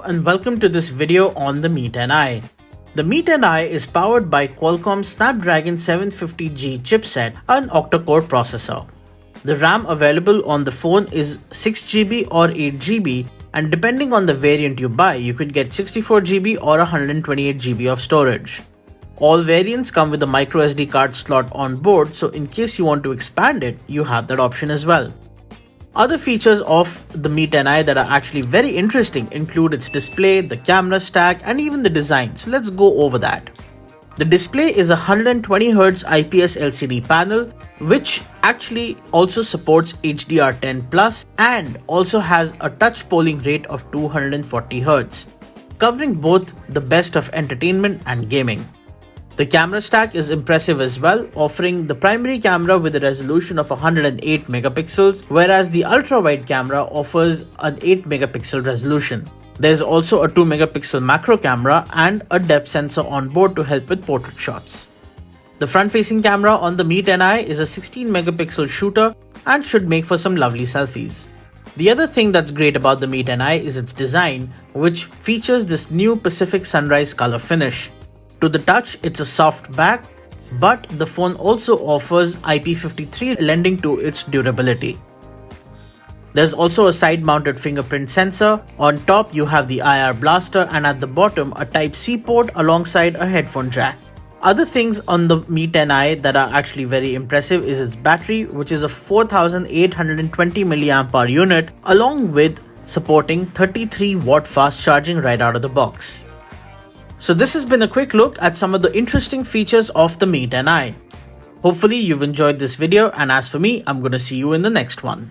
and welcome to this video on the Mi 10i. The Mi 10i is powered by Qualcomm's Snapdragon 750G chipset, an octa-core processor. The RAM available on the phone is 6GB or 8GB, and depending on the variant you buy, you could get 64GB or 128GB of storage. All variants come with a microSD card slot on board, so in case you want to expand it, you have that option as well. Other features of the Mi 10i that are actually very interesting include its display, the camera stack, and even the design, so let's go over that. The display is a 120Hz IPS LCD panel, which actually also supports HDR10+ and also has a touch polling rate of 240Hz, covering both the best of entertainment and gaming. The camera stack is impressive as well, offering the primary camera with a resolution of 108 megapixels, whereas the ultra-wide camera offers an 8 megapixel resolution. There is also a 2 megapixel macro camera and a depth sensor on board to help with portrait shots. The front-facing camera on the Mi 10i is a 16 megapixel shooter and should make for some lovely selfies. The other thing that's great about the Mi 10i is its design, which features this new Pacific Sunrise color finish. To the touch, it's a soft back, but the phone also offers IP53, lending to its durability. There's also a side-mounted fingerprint sensor. On top, you have the IR blaster, and at the bottom, a Type-C port alongside a headphone jack. Other things on the Mi 10i that are actually very impressive is its battery, which is a 4820 mAh unit, along with supporting 33-watt fast charging right out of the box. So this has been a quick look at some of the interesting features of the Mi 10i. Hopefully you've enjoyed this video, and as for me, I'm gonna see you in the next one.